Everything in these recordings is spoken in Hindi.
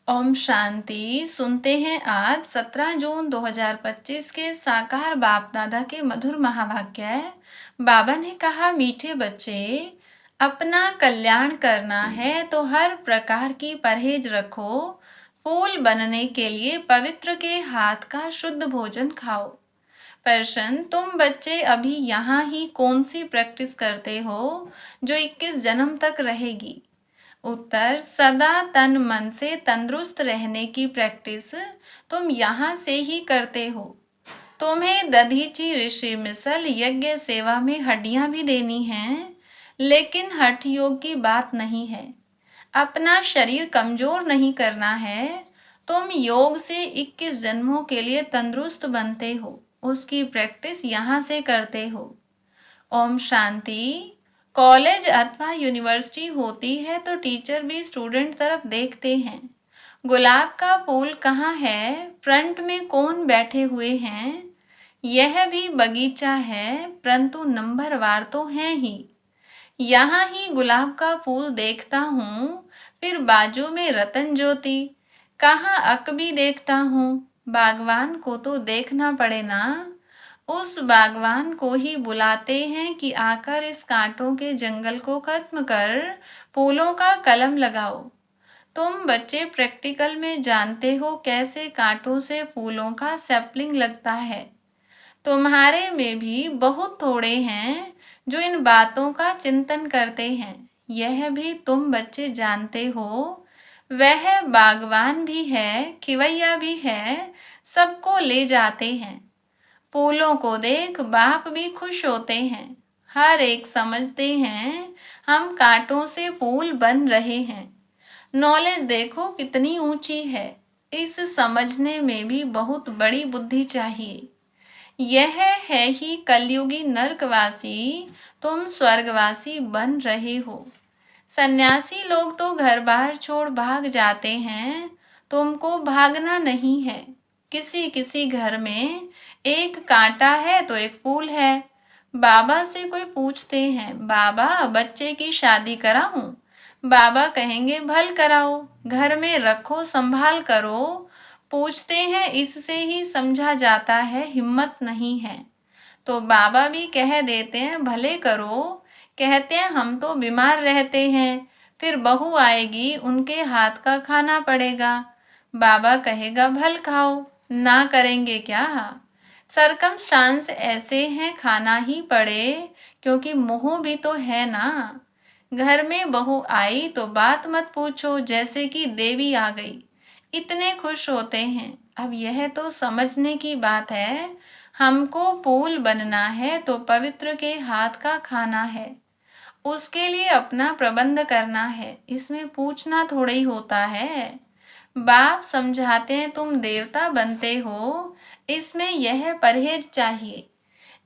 ओम शांति। सुनते हैं आज 17 जून 2025 के साकार बाप दादा के मधुर महावाक्य। बाबा ने कहा, मीठे बच्चे, अपना कल्याण करना है तो हर प्रकार की परहेज रखो। फूल बनने के लिए पवित्र के हाथ का शुद्ध भोजन खाओ। प्रश्न, तुम बच्चे अभी यहाँ ही कौन सी प्रैक्टिस करते हो जो 21 जन्म तक रहेगी? उत्तर, सदा तन मन से तंदुरुस्त रहने की प्रैक्टिस तुम यहाँ से ही करते हो। तुम्हें दधीची ऋषि मिसल यज्ञ सेवा में हड्डियां भी देनी हैं, लेकिन हठ योग की बात नहीं है। अपना शरीर कमजोर नहीं करना है। तुम योग से 21 जन्मों के लिए तंदुरुस्त बनते हो, उसकी प्रैक्टिस यहाँ से करते हो। ओम शांति। कॉलेज अथवा यूनिवर्सिटी होती है तो टीचर भी स्टूडेंट तरफ देखते हैं। गुलाब का फूल कहाँ है, फ्रंट में कौन बैठे हुए हैं? यह भी बगीचा है, परंतु नंबरवार तो हैं ही। यहाँ ही गुलाब का फूल देखता हूँ, फिर बाजू में रतन ज्योति, कहाँ अक भी देखता हूँ। बागवान को तो देखना पड़े ना। उस बागवान को ही बुलाते हैं कि आकर इस कांटों के जंगल को खत्म कर फूलों का कलम लगाओ। तुम बच्चे प्रैक्टिकल में जानते हो कैसे कांटों से फूलों का सैपलिंग लगता है। तुम्हारे में भी बहुत थोड़े हैं जो इन बातों का चिंतन करते हैं। यह भी तुम बच्चे जानते हो। वह बागवान भी है, खिवैया भी है, सबको ले जाते हैं। फूलों को देख बाप भी खुश होते हैं। हर एक समझते हैं हम कांटों से फूल बन रहे हैं। नॉलेज देखो कितनी ऊंची है। इस समझने में भी बहुत बड़ी बुद्धि चाहिए। यह है ही कलयुगी नरकवासी, तुम स्वर्गवासी बन रहे हो। सन्यासी लोग तो घर बार छोड़ भाग जाते हैं, तुमको भागना नहीं है। किसी किसी घर में एक कांटा है तो एक फूल है। बाबा से कोई पूछते हैं, बाबा बच्चे की शादी कराऊं? बाबा कहेंगे, भल कराओ, घर में रखो, संभाल करो। पूछते हैं, इससे ही समझा जाता है हिम्मत नहीं है। तो बाबा भी कह देते हैं, भले करो। कहते हैं, हम तो बीमार रहते हैं, फिर बहू आएगी, उनके हाथ का खाना पड़ेगा। बाबा कहेगा, भल खाओ, ना करेंगे क्या? सरकमस्टांस ऐसे हैं, खाना ही पड़े, क्योंकि मोह भी तो है ना। घर में बहू आई तो बात मत पूछो, जैसे कि देवी आ गई, इतने खुश होते हैं। अब यह तो समझने की बात है। हमको फूल बनना है तो पवित्र के हाथ का खाना है, उसके लिए अपना प्रबंध करना है। इसमें पूछना थोड़ा ही होता है। बाप समझाते हैं, तुम देवता बनते हो, इसमें यह परहेज चाहिए।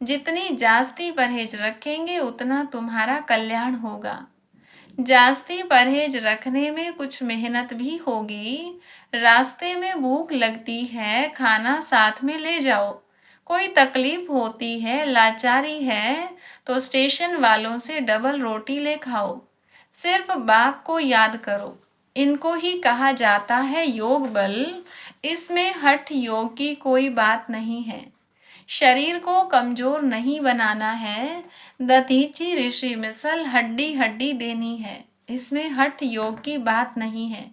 जितनी जास्ती परहेज रखेंगे उतना तुम्हारा कल्याण होगा। जास्ती परहेज रखने में कुछ मेहनत भी होगी। रास्ते में भूख लगती है, खाना साथ में ले जाओ। कोई तकलीफ होती है, लाचारी है, तो स्टेशन वालों से डबल रोटी ले खाओ। सिर्फ बाप को याद करो। इनको ही कहा जाता है योग बल। इसमें हठ योग की कोई बात नहीं है। शरीर को कमजोर नहीं बनाना है। दधीची ऋषि मिसल हड्डी हड्डी देनी है। इसमें हठ योग की बात नहीं है।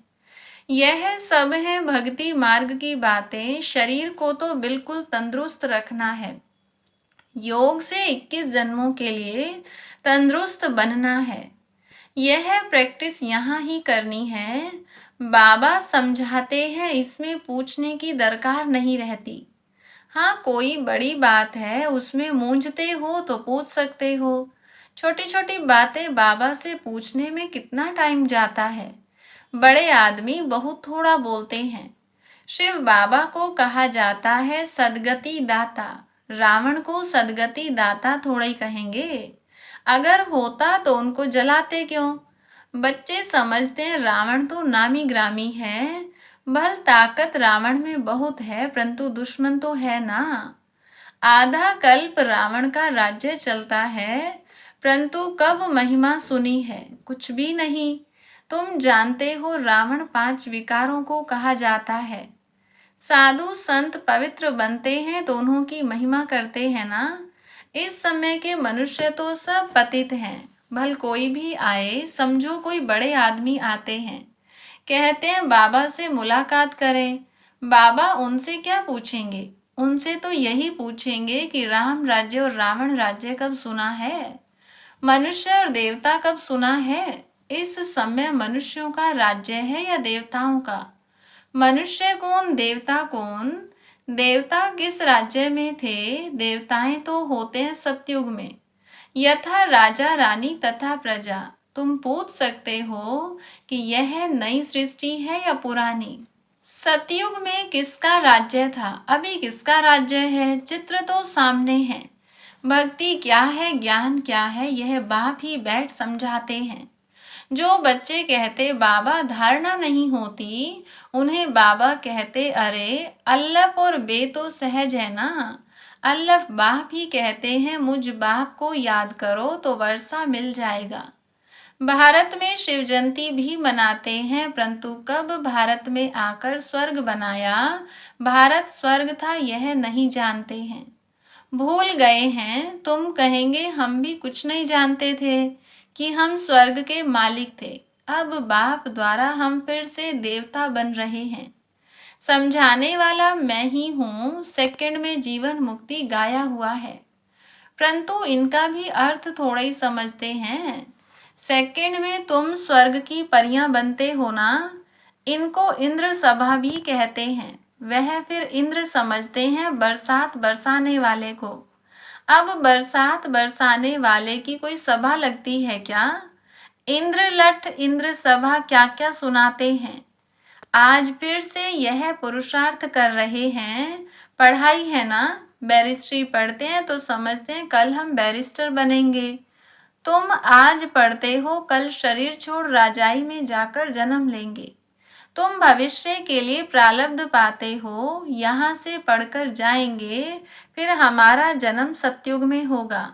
यह सब है भक्ति मार्ग की बातें। शरीर को तो बिल्कुल तंदुरुस्त रखना है। योग से 21 जन्मों के लिए तंदुरुस्त बनना है। यह प्रैक्टिस यहाँ ही करनी है। बाबा समझाते हैं, इसमें पूछने की दरकार नहीं रहती। हाँ, कोई बड़ी बात है, उसमें मूंझते हो तो पूछ सकते हो। छोटी छोटी बातें बाबा से पूछने में कितना टाइम जाता है। बड़े आदमी बहुत थोड़ा बोलते हैं। शिव बाबा को कहा जाता है सदगति दाता। रावण को सदगति दाता थोड़ा ही कहेंगे। अगर होता तो उनको जलाते क्यों? बच्चे समझते हैं रावण तो नामी ग्रामी है। भल ताकत रावण में बहुत है, परंतु दुश्मन तो है ना। आधा कल्प रावण का राज्य चलता है, परंतु कब महिमा सुनी है? कुछ भी नहीं। तुम जानते हो रावण 5 विकारों को कहा जाता है। साधु संत पवित्र बनते हैं तो उन्हों की महिमा करते हैं ना। इस समय के मनुष्य तो सब पतित हैं। भल कोई भी आए, समझो कोई बड़े आदमी आते हैं, कहते हैं बाबा से मुलाकात करें। बाबा उनसे क्या पूछेंगे? उनसे तो यही पूछेंगे कि राम राज्य और रावण राज्य कब सुना है, मनुष्य और देवता कब सुना है। इस समय मनुष्यों का राज्य है या देवताओं का? मनुष्य कौन, देवता कौन? देवता किस राज्य में थे? देवताएं तो होते हैं सतयुग में, यथा राजा रानी तथा प्रजा। तुम पूछ सकते हो कि यह नई सृष्टि है या पुरानी। सतयुग में किसका राज्य था, अभी किसका राज्य है? चित्र तो सामने है। भक्ति क्या है, ज्ञान क्या है, यह बाप ही बैठ समझाते हैं। जो बच्चे कहते बाबा धारणा नहीं होती, उन्हें बाबा कहते अरे अल्लफ और बे तो सहज है ना। अल्लफ बाप ही कहते हैं मुझ बाप को याद करो तो वर्षा मिल जाएगा। भारत में शिव जयंती भी मनाते हैं, परंतु कब भारत में आकर स्वर्ग बनाया, भारत स्वर्ग था यह नहीं जानते हैं। भूल गए हैं। तुम कहेंगे हम भी कुछ नहीं जानते थे कि हम स्वर्ग के मालिक थे। अब बाप द्वारा हम फिर से देवता बन रहे हैं। समझाने वाला मैं ही हूँ। सेकंड में जीवन मुक्ति गाया हुआ है, परंतु इनका भी अर्थ थोड़ा ही समझते हैं। सेकंड में तुम स्वर्ग की परियां बनते हो ना। इनको इंद्र सभा भी कहते हैं। वह फिर इंद्र समझते हैं बरसात बरसाने वाले को। अब बरसात बरसाने वाले की कोई सभा लगती है क्या? इंद्र लठ इंद्र सभा क्या क्या सुनाते हैं। आज फिर से यह पुरुषार्थ कर रहे हैं। पढ़ाई है ना, बैरिस्ट्री पढ़ते हैं तो समझते हैं कल हम बैरिस्टर बनेंगे। तुम आज पढ़ते हो, कल शरीर छोड़ राजाई में जाकर जन्म लेंगे। तुम भविष्य के लिए प्रारब्ध पाते हो, यहाँ से पढ़कर जाएंगे, फिर हमारा जन्म सतयुग में होगा।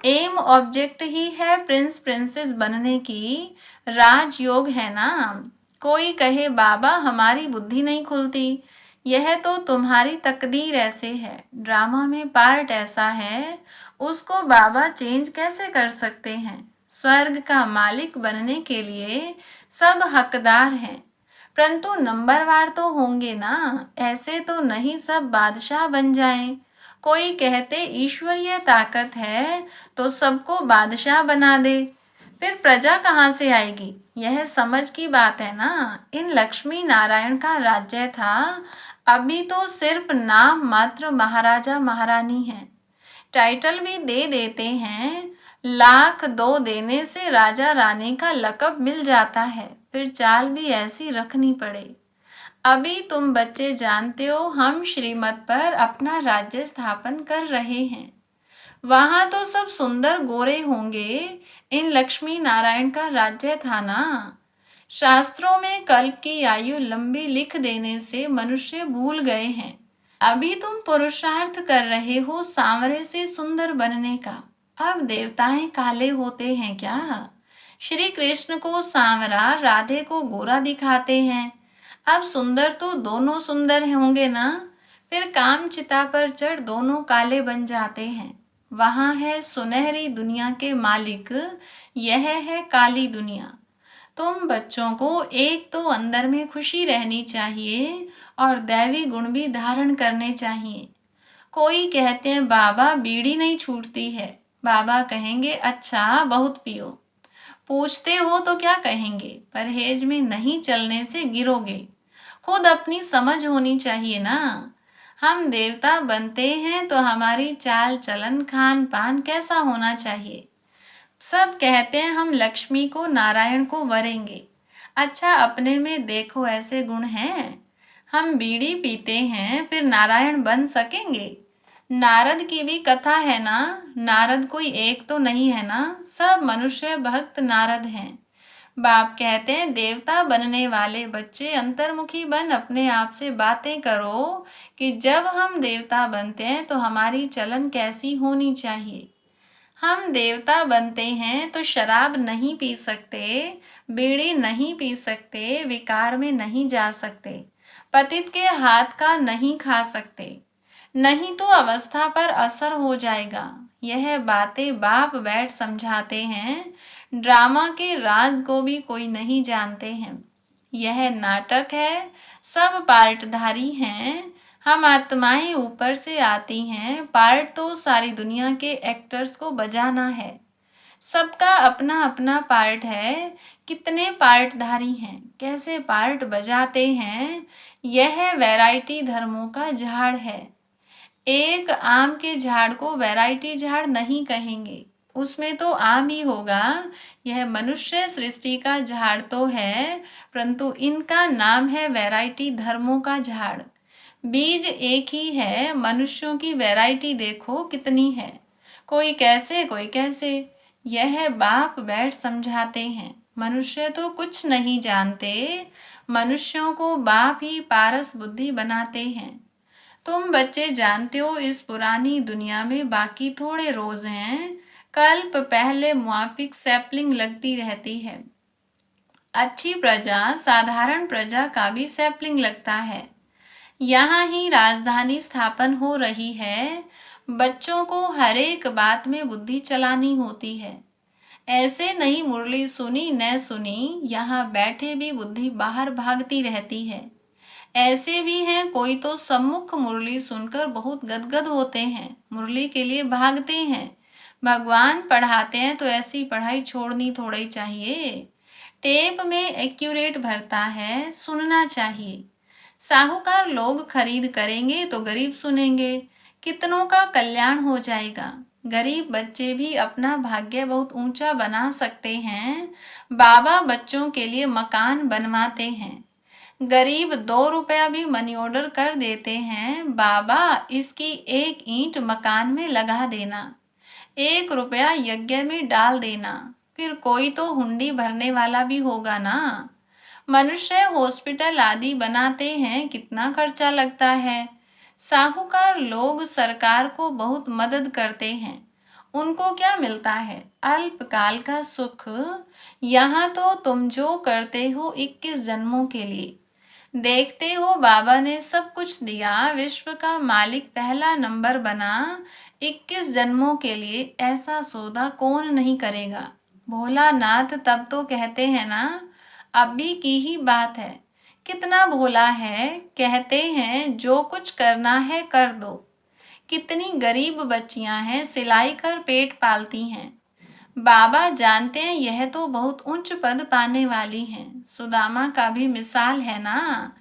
एम ऑब्जेक्ट ही है प्रिंस प्रिंसेस बनने की, राजयोग है ना। कोई कहे बाबा हमारी बुद्धि नहीं खुलती, यह तो तुम्हारी तकदीर ऐसे है, ड्रामा में पार्ट ऐसा है, उसको बाबा चेंज कैसे कर सकते हैं। स्वर्ग का मालिक बनने के लिए सब हकदार हैं, परंतु नंबरवार तो होंगे ना। ऐसे तो नहीं सब बादशाह बन जाएं। कोई कहते ईश्वरीय ताकत है तो सबको बादशाह बना दे, फिर प्रजा कहाँ से आएगी? यह समझ की बात है ना। इन लक्ष्मी नारायण का राज्य था, अभी तो सिर्फ नाम मात्र महाराजा महारानी है। टाइटल भी दे देते हैं, लाख दो देने से राजा रानी का लक़ब मिल जाता है, फिर चाल भी ऐसी रखनी पड़े। अभी तुम बच्चे जानते हो हम श्रीमत पर अपना राज्य स्थापन कर रहे हैं। वहां तो सब सुंदर गोरे होंगे। इन लक्ष्मी नारायण का राज्य था ना। शास्त्रों में कल्प की आयु लंबी लिख देने से मनुष्य भूल गए हैं। अभी तुम पुरुषार्थ कर रहे हो सांवरे से सुंदर बनने का। अब देवताएं काले होते हैं क्या? श्री कृष्ण को सांवरा, राधे को गोरा दिखाते हैं। अब सुंदर तो दोनों सुंदर होंगे ना। फिर काम चिता पर चढ़ दोनों काले बन जाते हैं। वहां है सुनहरी दुनिया के मालिक, यह है काली दुनिया। तुम बच्चों को एक तो अंदर में खुशी रहनी चाहिए और दैवी गुण भी धारण करने चाहिए। कोई कहते हैं बाबा बीड़ी नहीं छूटती है। बाबा कहेंगे अच्छा बहुत पियो। पूछते हो तो क्या कहेंगे? परहेज में नहीं चलने से गिरोगे। खुद अपनी समझ होनी चाहिए ना। हम देवता बनते हैं तो हमारी चाल चलन खान पान कैसा होना चाहिए? सब कहते हैं हम लक्ष्मी को नारायण को वरेंगे। अच्छा अपने में देखो ऐसे गुण हैं? हम बीड़ी पीते हैं फिर नारायण बन सकेंगे? नारद की भी कथा है ना। नारद कोई एक तो नहीं है ना, सब मनुष्य भक्त नारद हैं। बाप कहते हैं देवता बनने वाले बच्चे अंतर्मुखी बन अपने आप से बातें करो कि जब हम देवता बनते हैं तो हमारी चलन कैसी होनी चाहिए। हम देवता बनते हैं तो शराब नहीं पी सकते, बीड़ी नहीं पी सकते, विकार में नहीं जा सकते, पतित के हाथ का नहीं खा सकते, नहीं तो अवस्था पर असर हो जाएगा। यह बातें बाप बैठ समझाते हैं। ड्रामा के राज को भी कोई नहीं जानते हैं। यह नाटक है, सब पार्टधारी हैं। हम आत्माएं ऊपर से आती हैं, पार्ट तो सारी दुनिया के एक्टर्स को बजाना है। सबका अपना अपना पार्ट है। कितने पार्टधारी हैं, कैसे पार्ट बजाते हैं। यह वैरायटी धर्मों का झाड़ है। एक आम के झाड़ को वैरायटी झाड़ नहीं कहेंगे, उसमें तो आम ही होगा। यह मनुष्य सृष्टि का झाड़ तो है, परंतु इनका नाम है वैरायटी धर्मों का झाड़। बीज एक ही है, मनुष्यों की वैरायटी देखो कितनी है, कोई कैसे कोई कैसे। यह बाप बैठ समझाते हैं। मनुष्य तो कुछ नहीं जानते, मनुष्यों को बाप ही पारस बुद्धि बनाते हैं। तुम बच्चे जानते हो, इस पुरानी दुनिया में बाकी थोड़े रोज हैं। कल्प पहले मुआफिक सैपलिंग लगती रहती है। अच्छी प्रजा साधारण प्रजा का भी सैपलिंग लगता है। यहाँ ही राजधानी स्थापन हो रही है। बच्चों को हर एक बात में बुद्धि चलानी होती है। ऐसे नहीं मुरली सुनी न सुनी, यहाँ बैठे भी बुद्धि बाहर भागती रहती है। ऐसे भी हैं, कोई तो सम्मुख मुरली सुनकर बहुत गदगद होते हैं, मुरली के लिए भागते हैं। भगवान पढ़ाते हैं तो ऐसी पढ़ाई छोड़नी थोड़ी चाहिए। टेप में एक्यूरेट भरता है, सुनना चाहिए। साहूकार लोग खरीद करेंगे तो गरीब सुनेंगे, कितनों का कल्याण हो जाएगा। गरीब बच्चे भी अपना भाग्य बहुत ऊंचा बना सकते हैं। बाबा बच्चों के लिए मकान बनवाते हैं। गरीब 2 रुपया भी मनी ऑर्डर कर देते हैं। बाबा इसकी एक ईंट मकान में लगा देना, 1 रुपया यज्ञ में डाल देना, फिर कोई तो हुंडी भरने वाला भी होगा ना। मनुष्य हॉस्पिटल आदि बनाते हैं, कितना खर्चा लगता है। साहूकार लोग सरकार को बहुत मदद करते हैं। उनको क्या मिलता है? अल्पकाल का सुख। यहाँ तो तुम जो करते हो 21 जन्मों के लिए। देखते हो बाबा ने सब कुछ दिया, विश्व का मालिक पहला नंबर बना। 21 जन्मों के लिए ऐसा सौदा कौन नहीं करेगा। भोलानाथ तब तो कहते हैं ना, अभी की ही बात है। कितना भोला है, कहते हैं जो कुछ करना है कर दो। कितनी गरीब बच्चियां हैं, सिलाई कर पेट पालती हैं। बाबा जानते हैं यह तो बहुत उच्च पद पाने वाली हैं। सुदामा का भी मिसाल है ना,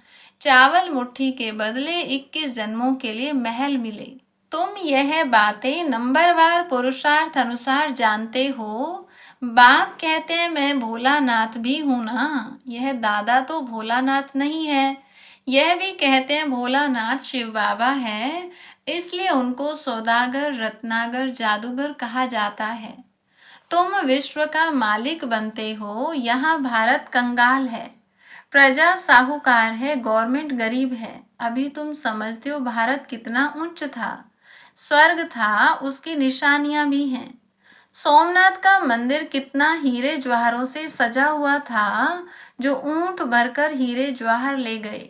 चावल मुट्ठी के बदले 21 जन्मों के लिए महल मिले। तुम यह बातें नंबरवार पुरुषार्थ अनुसार जानते हो। बाप कहते हैं मैं भोलानाथ भी हूं ना, यह दादा तो भोलानाथ नहीं है। यह भी कहते हैं भोलानाथ शिव बाबा है, इसलिए उनको सौदागर रत्नागर जादूगर कहा जाता है। तुम विश्व का मालिक बनते हो, यहाँ भारत कंगाल है, प्रजा साहूकार है, गवर्नमेंट गरीब है। अभी तुम समझते हो भारत कितना उच्च था, स्वर्ग था, उसकी निशानियां भी हैं। सोमनाथ का मंदिर कितना हीरे जवाहरों से सजा हुआ था, जो ऊंट भरकर हीरे जवाहर ले गए।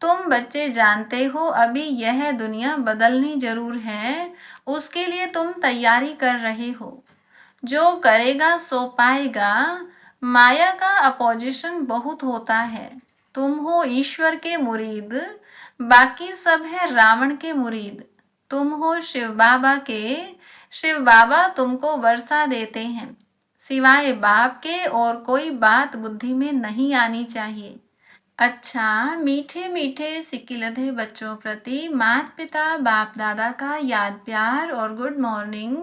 तुम बच्चे जानते हो अभी यह दुनिया बदलनी जरूर है, उसके लिए तुम तैयारी कर रहे हो। जो करेगा सो पाएगा। माया का अपोजिशन बहुत होता है। तुम हो ईश्वर के मुरीद, बाकी सब है रावण के मुरीद। तुम हो शिव बाबा के, शिव बाबा तुमको वर्षा देते हैं। सिवाय बाप के और कोई बात बुद्धि में नहीं आनी चाहिए। अच्छा, मीठे मीठे सिकिलधे बच्चों प्रति माता पिता बाप दादा का याद प्यार और गुड मॉर्निंग।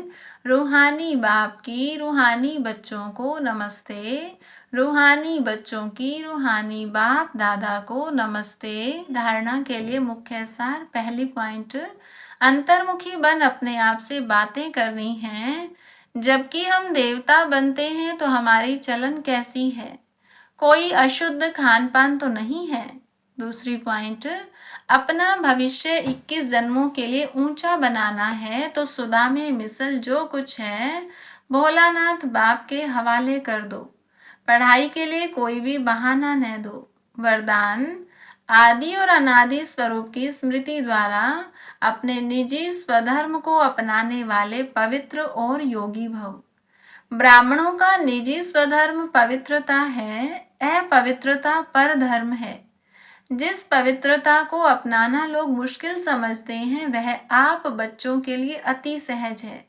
रूहानी बाप की रूहानी बच्चों को नमस्ते, रूहानी बच्चों की रूहानी बाप दादा को नमस्ते। धारणा के लिए मुख्य सार। पहली पॉइंट, अंतर्मुखी बन अपने आप से बातें करनी हैं। जबकि हम देवता बनते हैं तो हमारी चलन कैसी है, कोई अशुद्ध खान पान तो नहीं है। दूसरी पॉइंट, अपना भविष्य 21 जन्मों के लिए ऊंचा बनाना है तो सुदा में मिसल जो कुछ है भोलानाथ बाप के हवाले कर दो। पढ़ाई के लिए कोई भी बहाना न दो। वरदान, आदि और अनादि स्वरूप की स्मृति द्वारा अपने निजी स्वधर्म को अपनाने वाले पवित्र और योगी भव। ब्राह्मणों का निजी स्वधर्म पवित्रता है, अपवित्रता परधर्म है। जिस पवित्रता को अपनाना लोग मुश्किल समझते हैं, वह आप बच्चों के लिए अति सहज है,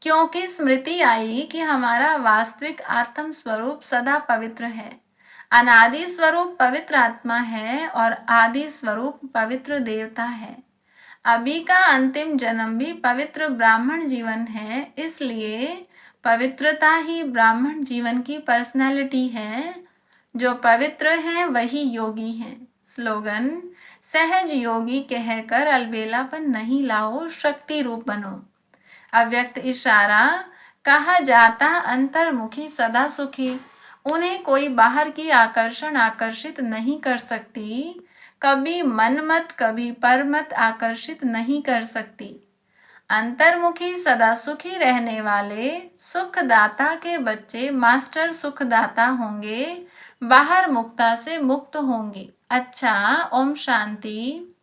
क्योंकि स्मृति आई कि हमारा वास्तविक आत्म स्वरूप सदा पवित्र है। अनादि स्वरूप पवित्र आत्मा है और आदि स्वरूप पवित्र देवता है। अभी का अंतिम जन्म भी पवित्र ब्राह्मण जीवन है, इसलिए पवित्रता ही ब्राह्मण जीवन की पर्सनैलिटी है। जो पवित्र हैं वही योगी हैं। स्लोगन, सहज योगी कहकर अलबेलापन नहीं लाओ, शक्ति रूप बनो। अव्यक्त इशारा, कहा जाता अंतर्मुखी सदा सुखी। उन्हें कोई बाहर की आकर्षण आकर्षित नहीं कर सकती। कभी मन मत कभी पर मत आकर्षित नहीं कर सकती। अंतर्मुखी सदा सुखी रहने वाले सुखदाता के बच्चे मास्टर सुखदाता होंगे, बाहर मुक्ता से मुक्त होंगे। अच्छा, ओम शांति।